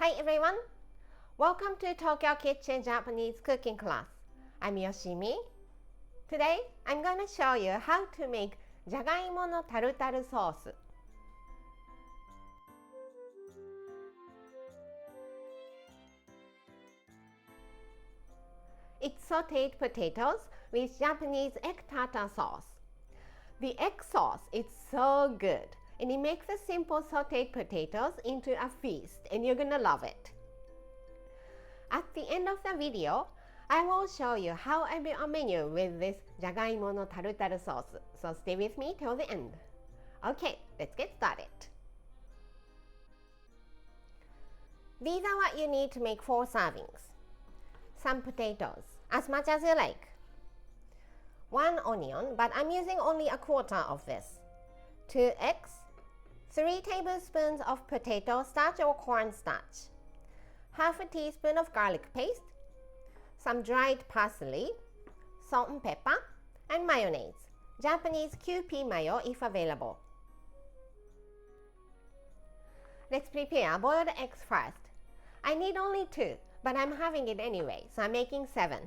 Hi everyone! Welcome to Tokyo Kitchen Japanese cooking class. I'm Yoshimi. Today I'm going to show you how to make じゃがいものタルタルソース. It's sauteed potatoes with Japanese Egg Tartar Sauce. The egg sauce is so good and it makes the simple sauteed potatoes into a feast and you're gonna love it. At the end of the video, I will show you how I build a menu with this じゃがいものタルタル sauce, so stay with me till the end. Okay, let's get started. These are what you need to make 4 servings. Some potatoes, as much as you like. 1 onion, but I'm using only a quarter of this. 2 eggs. 3 tablespoons of potato starch or cornstarch. Half a teaspoon of garlic paste. Some dried parsley. Salt and pepper. And mayonnaise. Japanese QP mayo if available. Let's prepare boiled eggs first. I need only 2, but I'm having it anyway, so I'm making 7.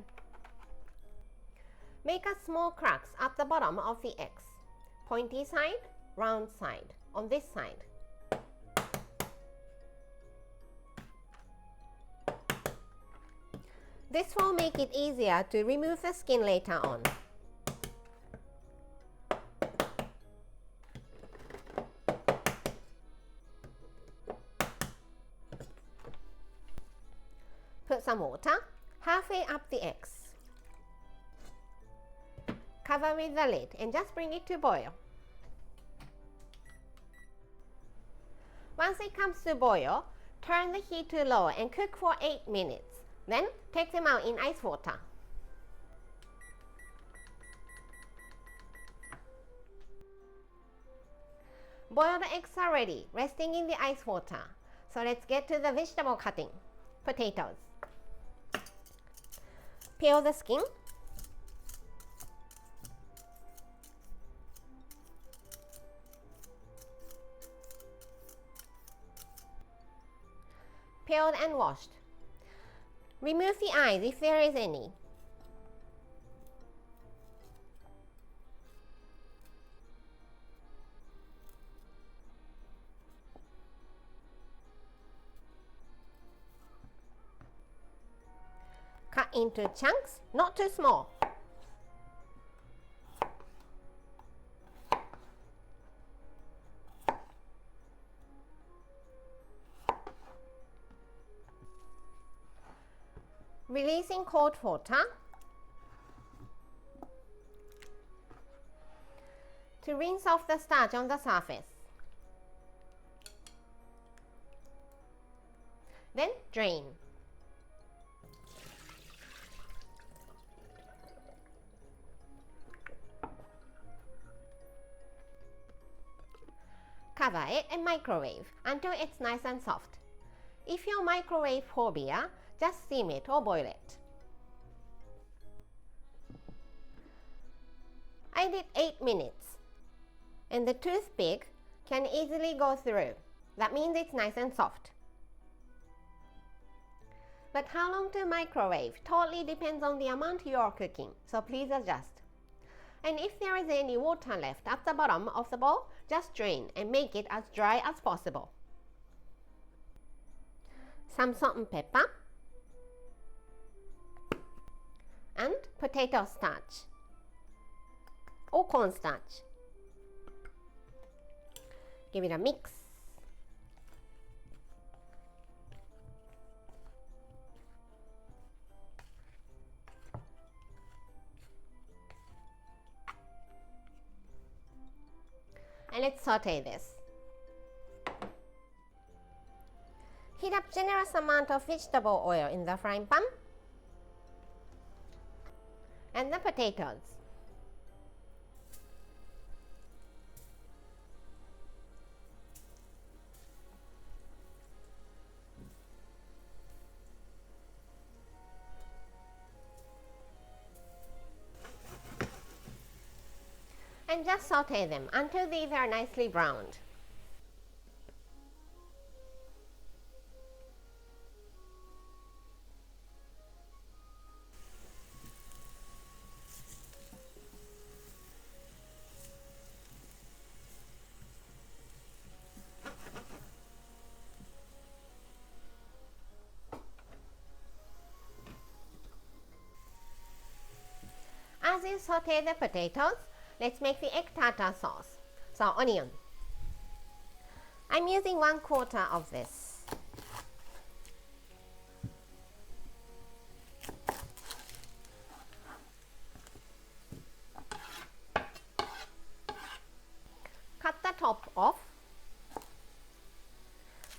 Make a small cracks at the bottom of the eggs. Pointy side, round side, on this side. This will make it easier to remove the skin later on. Put some water halfway up the eggs. Cover with the lid and just bring it to boil. Once it comes to boil, turn the heat to low and cook for 8 minutes. Then take them out in ice water. Boiled eggs are ready, resting in the ice water. So let's get to the vegetable cutting. Potatoes. Peel the skin. Peeled and washed. Remove the eyes if there is any. Cut into chunks, not too small. Releasing cold water to rinse off the starch on the surface. Then drain. Cover it and microwave until it's nice and soft. If you microwave phobia, just steam it or boil it. I did 8 minutes. And the toothpick can easily go through. That means it's nice and soft. But how long to microwave totally depends on the amount you are cooking, so please adjust. And if there is any water left at the bottom of the bowl, just drain and make it as dry as possible. Some salt and pepper. And potato starch or cornstarch. Give it a mix. And let's saute this. Heat up generous amount of vegetable oil in the frying pan. And the potatoes. And just saute them until these are nicely browned. to saute the potatoes, let's make the egg tartar sauce. So onion. I'm using 1/4 of this. Cut the top off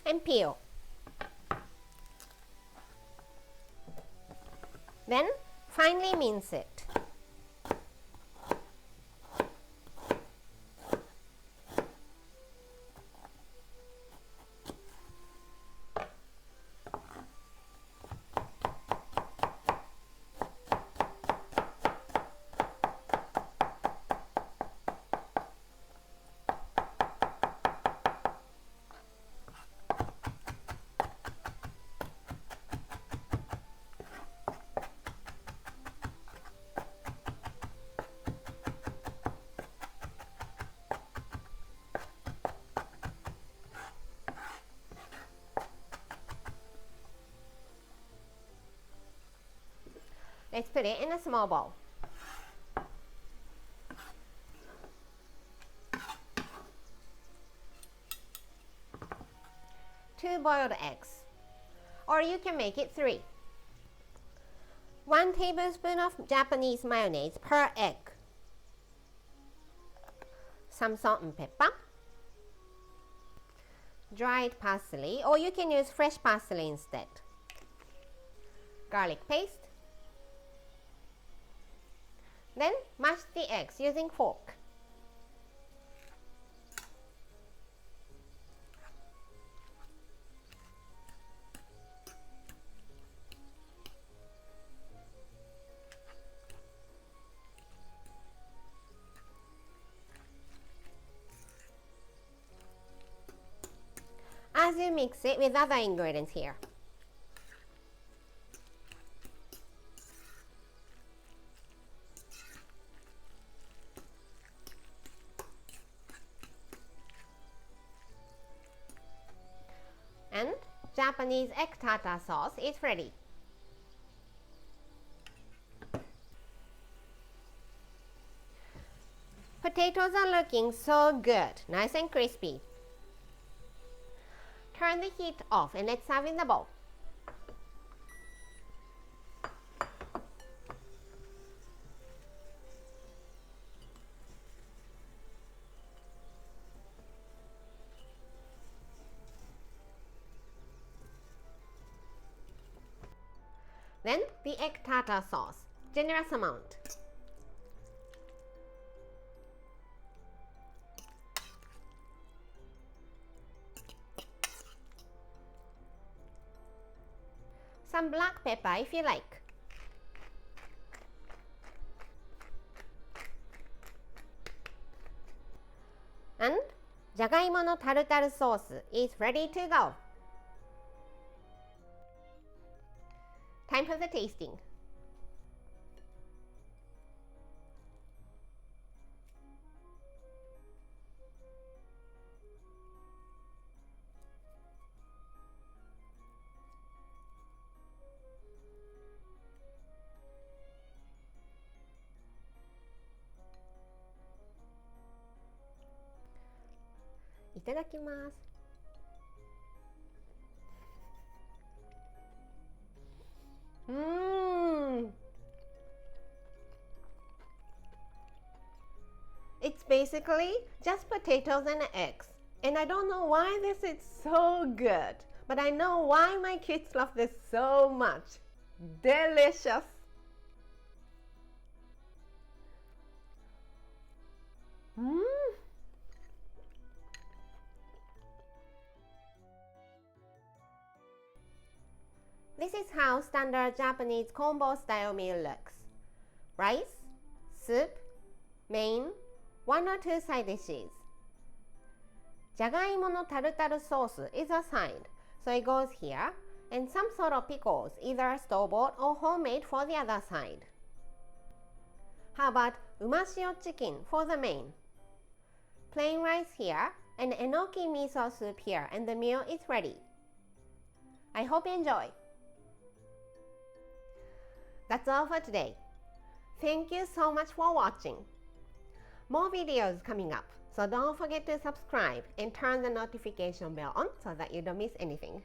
and peel. Then finely mince it. Let's put it in a small bowl. Two boiled eggs, or you can make it 3. 1 tablespoon of Japanese mayonnaise per egg. Some salt and pepper. Dried parsley, or you can use fresh parsley instead. Garlic paste. Then mash the eggs using fork. As you mix it with other ingredients here. And Japanese egg tartar sauce is ready. Potatoes are looking so good, nice and crispy. Turn the heat off and let's serve in the bowl. Then the egg tartar sauce, generous amount. Some black pepper if you like. And じゃがいものタルタルソース is ready to go. Time for the tasting. Itadakimasu. It's basically just potatoes and eggs. And I don't know why this is so good, but I know why my kids love this so much. Delicious! This is how standard Japanese combo style meal looks. Rice, soup, main, 1 or 2 side dishes. じゃがいものタルタルソース is a side, so it goes here, and some sort of pickles, either store-bought or homemade for the other side. How about umashio chicken for the main? Plain rice here, and enoki miso soup here, and the meal is ready. I hope you enjoy. That's all for today. Thank you so much for watching. More videos coming up, so don't forget to subscribe and turn the notification bell on so that you don't miss anything.